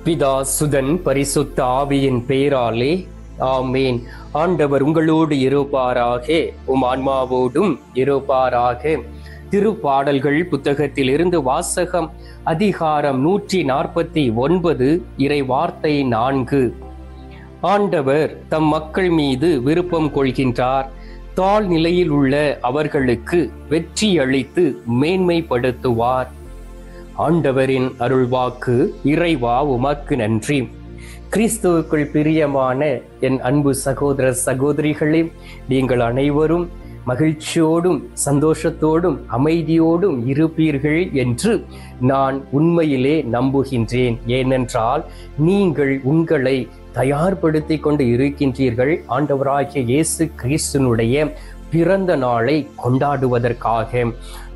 பிதா சுதன் பரிசுத்த ஆவியின் பேராலே ஆமேன். ஆண்டவர் உங்களோடு இருப்பாராக, உம் ஆன்மாவோடும் இருப்பாராக. திருப்பாடல்கள் புத்தகத்திலிருந்து வாசகம். அதிகாரம் 149, இறை வார்த்தை 4. ஆண்டவர் தம் மக்கள் மீது விருப்பம் கொள்கின்றார். தாழ் நிலையில் உள்ள அவர்களுக்கு வெற்றி அளித்து மேன்மைப்படுத்துவார். ஆண்டவரின் அருள்வாக்கு. இறைவா உமக்கு நன்றி. கிறிஸ்துவுக்குள் பிரியமான என் அன்பு சகோதர சகோதரிகளே, நீங்கள் அனைவரும் மகிழ்ச்சியோடும் சந்தோஷத்தோடும் அமைதியோடும் இருப்பீர்கள் என்று நான் உண்மையிலே நம்புகின்றேன். ஏனென்றால் நீங்கள் உங்களை தயார்படுத்தி கொண்டு இருக்கின்றீர்கள் ஆண்டவராகிய இயேசு கிறிஸ்துனுடைய பிறந்த நாளை கொண்டாடுவதற்காக.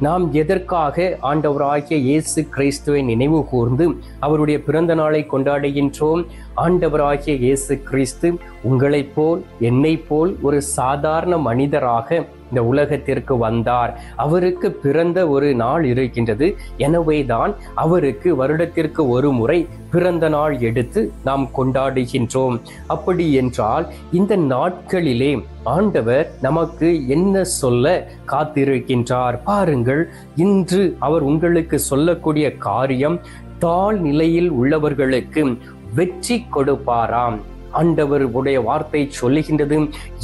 நாம் எதற்காக ஆண்டவராகிய இயேசு கிறிஸ்துவை நினைவு கூர்ந்து அவருடைய பிறந்த நாளை கொண்டாடுகின்றோம்? ஆண்டவராகிய இயேசு கிறிஸ்து உங்களைப் போல் என்னைப் போல் ஒரு சாதாரண மனிதராக இந்த உலகத்திற்கு வந்தார். அவருக்கு பிறந்த ஒரு நாள் இருக்கின்றது. எனவேதான் அவருக்கு வருடத்திற்கு ஒரு முறை பிறந்த நாள் எடுத்து நாம் கொண்டாடுகின்றோம். அப்படி என்றால் இந்த நாட்களிலே ஆண்டவர் நமக்கு என்ன சொல்ல காத்திருக்கின்றார் பாருங்கள். இன்று அவர் உங்களுக்கு சொல்லக்கூடிய காரியம், தாழ் நிலையில் உள்ளவர்களுக்கு வெற்றி கொடுப்பாராம். ஆண்டவர் உடைய வார்த்தை சொல்லுகின்றது,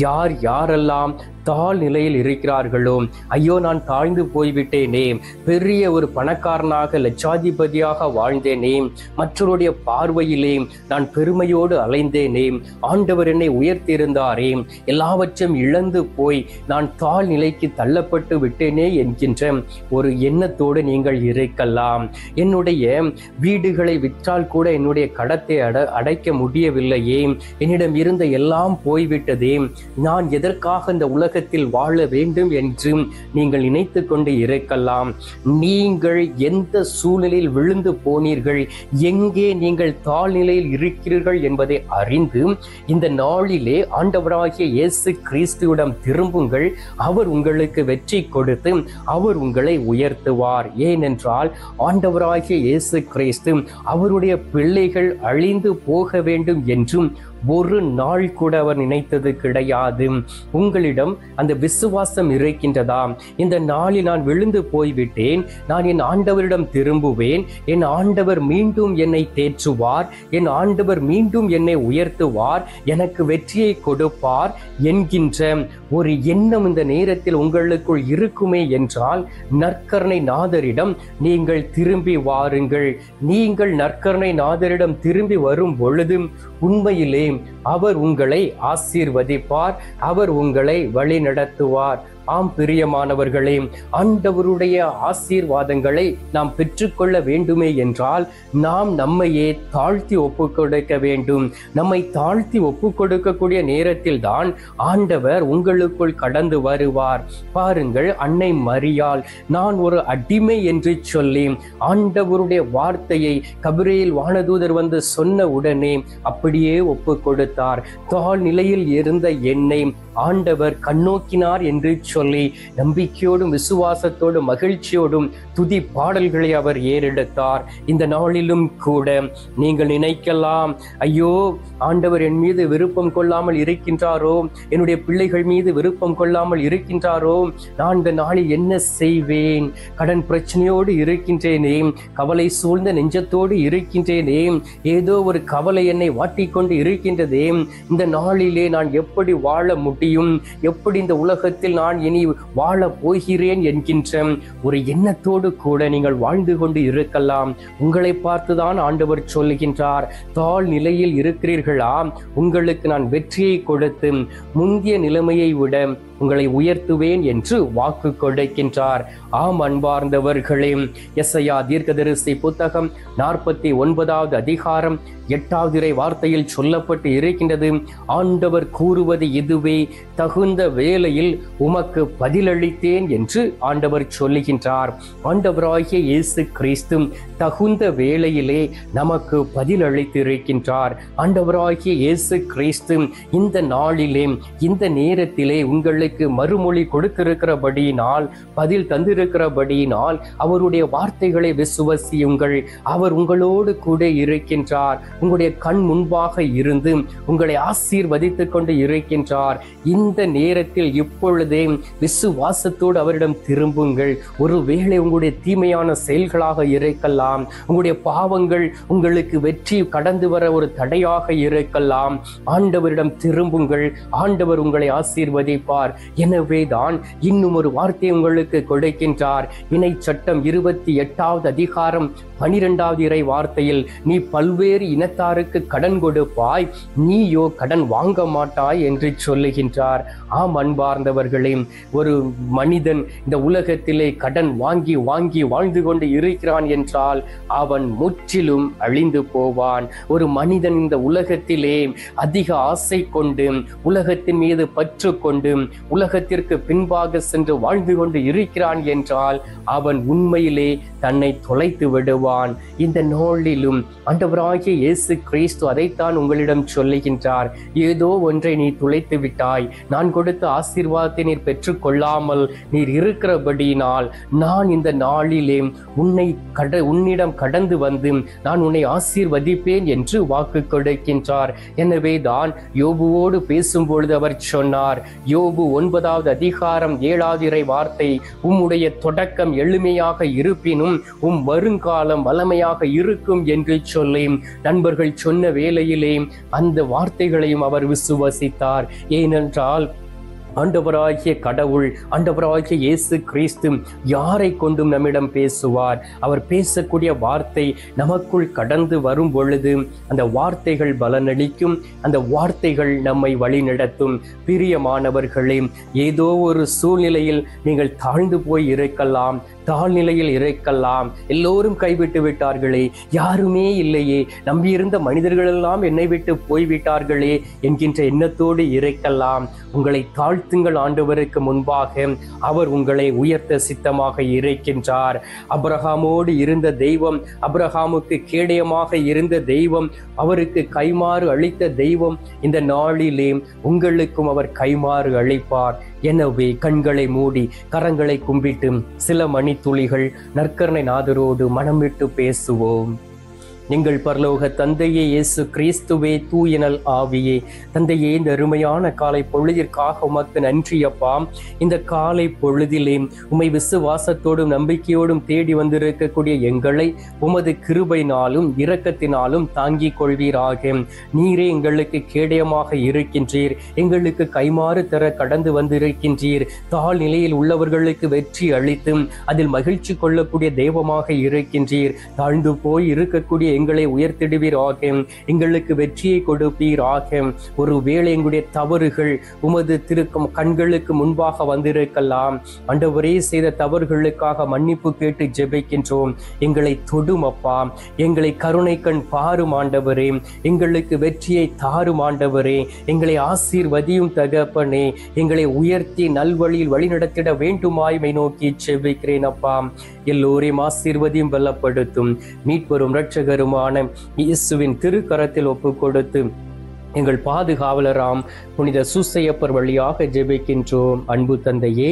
யார் யாரெல்லாம் தாழ் நிலையில் இருக்கிறார்களோ, ஐயோ நான் தாழ்ந்து போய்விட்டேனே, பெரிய ஒரு பணக்காரனாக லட்சாதிபதியாக வாழ்ந்தேனே, மற்றவருடைய பார்வையிலே நான் பெருமையோடு அலைந்தேனே, ஆண்டவர் என்னை உயர்த்தியிருந்தாரே, எல்லாவற்றையும் இழந்து போய் நான் தாழ் நிலைக்கு தள்ளப்பட்டு விட்டேனே என்கின்ற ஒரு எண்ணத்தோடு நீங்கள் இருக்கலாம். என்னுடைய வீடுகளை விற்றால் கூட என்னுடைய கடத்தை அடைக்க முடியவில்லையே, என்னிடம் இருந்த எல்லாம் போய்விட்டதே, நான் எதற்காக இந்த உலகத்தில் வாழ வேண்டும் என்று நீங்கள் நினைத்து கொண்டு இருக்கலாம். நீங்கள் எந்த சூழ்நிலையில் விழுந்து போனீர்கள், எங்கே நீங்கள் தாழ்நிலையில் இருக்கிறீர்கள் என்பதை அறிந்து இந்த நாளிலே ஆண்டவராகிய இயேசு கிறிஸ்துவிடம் திரும்புங்கள். அவர் உங்களுக்கு வெற்றி கொடுத்து அவர் உங்களை உயர்த்துவார். ஏனென்றால் ஆண்டவராகிய இயேசு கிறிஸ்து அவருடைய பிள்ளைகள் அழிந்து போக வேண்டும் என்றும் ஒரு நாள் கூட அவர் நினைத்தது கிடையாது. உங்களிடம் அந்த விசுவாசம் இருக்கின்றதா? இந்த நாளில் நான் விழுந்து போய்விட்டேன், நான் என் ஆண்டவரிடம் திரும்புவேன், என் ஆண்டவர் மீண்டும் என்னை தேற்றுவார், என் ஆண்டவர் மீண்டும் என்னை உயர்த்துவார், எனக்கு வெற்றியை கொடுப்பார் என்கின்ற ஒரு எண்ணம் இந்த நேரத்தில் உங்களுக்குள் இருக்குமே என்றால் நற்கருணை நாதரிடம் நீங்கள் திரும்பி வாருங்கள். நீங்கள் நற்கருணை நாதரிடம் திரும்பி வரும் பொழுது உண்மையிலே அவர் உங்களை ஆசீர்வதிப்பார், அவர் உங்களை வழி நடத்துவார். ஆம் பிரியமானவர்களே, ஆண்டவருடைய ஆசீர்வாதங்களை நாம் பெற்றுக்கொள்ள வேண்டுமே என்றால் நாம் நம்மையே தாழ்த்தி ஒப்பு கொடுக்க வேண்டும். நம்மை தாழ்த்தி ஒப்பு கொடுக்கக்கூடிய நேரத்தில் தான் ஆண்டவர் உங்களுக்குள் கடந்து வருவார். பாருங்கள், அன்னை மரியாள் நான் ஒரு அடிமை என்று சொல்லி ஆண்டவருடைய வார்த்தையை கபிரியேல் வானதூதர் வந்து சொன்ன உடனே அப்படியே ஒப்பு கொடுத்தார். தாழ் நிலையில் இருந்த என்னை ஆண்டவர் கண்ணோக்கினார் என்று சொல்லி நம்பிக்கையோடும் விசுவாசத்தோடும் மகிழ்ச்சியோடும் துதி பாடல்களை அவர் ஏறெடுத்தார். இந்த நாளிலும் கூட நீங்கள் நினைக்கலாம், ஐயோ ஆண்டவர் என் மீது விருப்பம் கொள்ளாமல் இருக்கின்றாரோ, என்னுடைய பிள்ளைகள் மீது விருப்பம் கொள்ளாமல் இருக்கின்றாரோ, நான் இந்த நாளில் என்ன செய்வேன்? கடன் பிரச்சனையோடு இருக்கின்றேனே, கவலை சூழ்ந்த நெஞ்சத்தோடு இருக்கின்றேனே, ஏதோ ஒரு கவலை என்னை வாட்டிக்கொண்டு இருக்கின்றதே, இந்த நாளிலே நான் எப்படி வாழ முடியும்? எப்படி இந்த உலகத்தில் நான் இனி வாழ போகிறேன் என்கின்ற ஒரு எண்ணத்தோடு கூட நீங்கள் வாழ்ந்து கொண்டு இருக்கலாம். உங்களை பார்த்துதான் ஆண்டவர் சொல்லுகின்றார், தாழ் நிலையில் இருக்கிறீர்களா? உங்களுக்கு நான் வெற்றியை கொடுத்து முந்திய நிலைமையை விட உங்களை உயர்த்துவேன் என்று வாக்கு கொடுக்கின்றார். ஆம் அன்பார்ந்தவர்களே, எசையா தீர்க்கதரிசி புத்தகம் 49வது அதிகாரம் 8வது இறை வார்த்தையில் சொல்லப்பட்டு இருக்கின்றது, ஆண்டவர் கூறுவது இதுவே, தகுந்த வேளையில் உமக்கு பதிலளித்தேன் என்று ஆண்டவர் சொல்லுகின்றார். ஆண்டவராகிய இயேசு கிறிஸ்து தகுந்த வேளையிலே நமக்கு பதிலளித்திருக்கின்றார். ஆண்டவராகிய இயேசு கிறிஸ்து இந்த நாளிலே இந்த நேரத்திலே உங்களை உங்களுக்கு மறுமொழி கொடுத்திருக்கிறபடியினால், பதில் தந்திருக்கிறபடியினால் அவருடைய வார்த்தைகளை விசுவசியுங்கள். அவர் உங்களோடு கூட இருக்கின்றார். உங்களுடைய கண் முன்பாக இருந்து உங்களை ஆசீர்வதித்துக் கொண்டு இருக்கின்றார். இந்த நேரத்தில் இப்பொழுதே விசுவாசத்தோடு அவரிடம் திரும்புங்கள். ஒருவேளை உங்களுடைய தீமையான செயல்களாக இருக்கலாம், உங்களுடைய பாவங்கள் உங்களுக்கு வெற்றி கடந்து வர ஒரு தடையாக இருக்கலாம். ஆண்டவரிடம் திரும்புங்கள். ஆண்டவர் உங்களை ஆசீர்வதிப்பார். எனவே தான் இன்னும் ஒரு வார்த்தை உங்களுக்கு கொடுக்கின்றார். இணை சட்டம் 28வது அதிகாரம் 12வது இறை வார்த்தையில், நீ பல்வேறு இனத்தாருக்கு கடன் கொடுப்பாய், நீயோ கடன் வாங்க மாட்டாய் என்று சொல்லுகின்றார். ஆம் அன்பார்ந்தவர்களே, ஒரு மனிதன் இந்த உலகத்திலே கடன் வாங்கி வாங்கி வாழ்ந்து கொண்டு இருக்கிறான் என்றால் அவன் முற்றிலும் அழிந்து போவான். ஒரு மனிதன் இந்த உலகத்திலே அதிக ஆசை கொண்டு, உலகத்தின் மீது பற்று கொண்டு, உலகத்திற்கு பின்பாக சென்று வாழ்ந்து கொண்டு இருக்கிறான் என்றால் அவன் உண்மையிலே தன்னை தொலைத்து விடுவான். இந்த நாளிலும் ஆண்டவராகிய இயேசு கிறிஸ்து அதைத்தான் உங்களிடம் சொல்லுகின்றார். ஏதோ ஒன்றை நீ துளைத்து விட்டாய், நான் கொடுத்த ஆசீர்வாதத்தை நீர் பெற்றுக் கொள்ளாமல் நீர் இருக்கிறபடியினால் நான் இந்த நாளிலே உன்னிடம் கடந்து வந்து நான் உன்னை ஆசீர்வதிப்பேன் என்று வாக்கு கொடுக்கின்றார். எனவே தான் யோபுவோடு பேசும்பொழுது அவர் சொன்னார், யோபு 9வது அதிகாரம் 7வது இறை வார்த்தை, உம்முடைய தொடக்கம் எளிமையாக இருப்பினும் உம் வருங்காலம் வளமையாக இருக்கும் என்று சொல்லி நண்பர்கள் சொன்ன வேளையிலே அந்த வார்த்தைகளையும் அவர் விசுவசித்தார். ஏனென்றால் ஆண்டவராகிய கடவுள், ஆண்டவராகிய இயேசு கிறிஸ்து யாரை கொண்டும் நம்மிடம் பேசுவார். அவர் பேசக்கூடிய வார்த்தை நமக்குள் கடந்து வரும் பொழுது அந்த வார்த்தைகள் பலனளிக்கும், அந்த வார்த்தைகள் நம்மை வழிநடத்தும். பிரியமானவர்களே, ஏதோ ஒரு சூழ்நிலையில் நீங்கள் தாழ்ந்து போய் இருக்கலாம், தாழ்நிலையில் இருக்கலாம், எல்லோரும் கைவிட்டு விட்டார்களே, யாருமே இல்லையே, நம்பியிருந்த மனிதர்களெல்லாம் என்னை விட்டு போய்விட்டார்களே என்கின்ற எண்ணத்தோடு இருக்கலாம். உங்களை தாழ்த்துங்கள் ஆண்டவருக்கு முன்பாக. அவர் உங்களை உயர்த்த சித்தமாக இருக்கின்றார். அபிரகாமோடு இருந்த தெய்வம், அபிரகாமுக்கு கேடயமாக இருந்த தெய்வம், அவருக்கு கைமாறு அளித்த தெய்வம் இந்த நாளிலே உங்களுக்கும் அவர் கைமாறு அளிப்பார். எனவே கண்களை மூடி கரங்களை கும்பிட்டு சில மணித்துளிகள் நற்கருணை நாதரோடு மனம் விட்டு பேசுவோம். எங்கள் பரலோக தந்தையே, இயேசு கிறிஸ்துவே, தூயனல் ஆவியே, தந்தையே, இந்த அருமையான காலை பொழுதிற்காக உமக்கு நன்றி அப்பா. இந்த காலை பொழுதிலே உம்மை விசுவாசத்தோடும் நம்பிக்கையோடும் தேடி வந்திருக்கக்கூடிய எங்களை உமது கிருபையினாலும் இரக்கத்தினாலும் தாங்கிக் கொள்வீராக. நீரே எங்களுக்கு கேடயமாக இருக்கின்றீர், எங்களுக்கு கைமாறு தர கடந்து வந்திருக்கின்றீர். தாழ் நிலையில் உள்ளவர்களுக்கு வெற்றி அளித்தும் அதில் மகிழ்ச்சி கொள்ளக்கூடிய தெய்வமாக இருக்கின்றீர். தாழ்ந்து போய் இருக்கக்கூடிய எங்களை உயர்த்திடுவீராக, எங்களுக்கு வெற்றியை கொடுப்பீராக. ஒருவேளை எங்களுடைய தவறுகள் உமது திருக்கும் கண்களுக்கு முன்பாக வந்திருக்கலாம். ஆண்டவரே, செய்த தவறுகளுக்காக மன்னிப்பு கேட்டு ஜெபிக்கின்றோம். எங்களை தொடும் அப்பா, எங்களை கருணை கண் பாரும் ஆண்டவரே, எங்களுக்கு வெற்றியை தாரும் ஆண்டவரே, எங்களை ஆசீர்வதியும் தகப்பனே, எங்களை உயர்த்தி நல்வழியில் வழிநடத்திட வேண்டுமாய்மை நோக்கி ஜெபிக்கிறேன் அப்பா. எல்லோரையும் ஆசீர்வதியும் பலப்படுத்தும் மீட்பெரும் இரட்சகருமான இயேசுவின் திருக்கரத்தில் ஒப்பு கொடுத்து எங்கள் பாதுகாவலராம் புனித சூசையப்பர் வழியாக ஜெபிக்கின்றோம். அன்பு தந்தையே,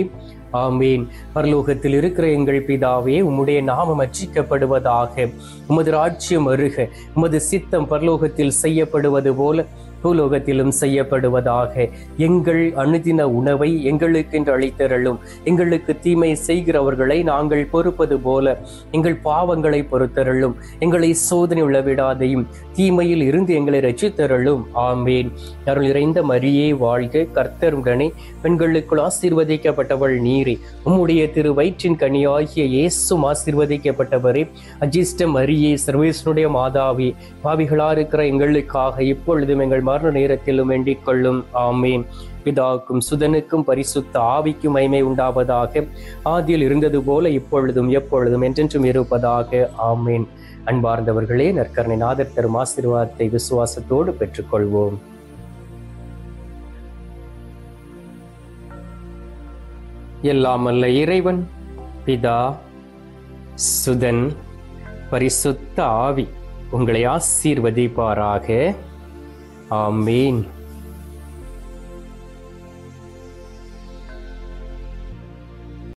ஆமீன். பரலோகத்தில் இருக்கிற எங்கள் பிதாவே, உம்முடைய நாமம் அர்ச்சிக்கப்படுவதாக, உமது ராஜ்யம் வருக, உமது சித்தம் பரலோகத்தில் செய்யப்படுவது போல பூலோகத்திலும் செய்யப்படுவதாக. எங்கள் அனுதின உணவை எங்களுக்கென்று அளித்தருளும். எங்களுக்கு தீமை செய்கிறவர்களை நாங்கள் பொறுப்பது போல எங்கள் பாவங்களை பொறுத்தருளும். எங்களை சோதனை விழவிடாதையும் தீமையில் இருந்து எங்களை ரட்சித்தருளும். ஆமேன். அருள் நிறைந்த மரியே வாழ்க, கர்த்தர் உடனே, பெண்களுக்குள் ஆசீர்வதிக்கப்பட்டவள் நீரே, உம்முடைய திரு வயிற்றின் கனியாகிய இயேசும் ஆசீர்வதிக்கப்பட்டவரே. அஜிஷ்ட மரியே, சர்வேசனுடைய மாதாவே, பாவிகளா இருக்கிற எங்களுக்காக இப்பொழுதும் எங்கள் மரண நேரத்திலும் வேண்டிக் கொள்ளும். ஆமீன். பிதாவுக்கும் சுதனுக்கும் பரிசுத்த ஆவிக்கும் மகிமை உண்டாவதாக. ஆதியில் இருந்தது போல இப்பொழுதும் எப்பொழுதும் என்றென்றும் இருப்பதாக. ஆமீன். அன்பார்ந்தவர்களே, நற்கருணை நாதர் தரும் ஆசீர்வாதத்தை விசுவாசத்தோடு பெற்றுக்கொள்வோம். எல்லாம் அல்ல இறைவன், பிதா, சுதன், பரிசுத்த ஆவி உங்களை ஆசீர்வதிப்பாராக. ஆமீன்.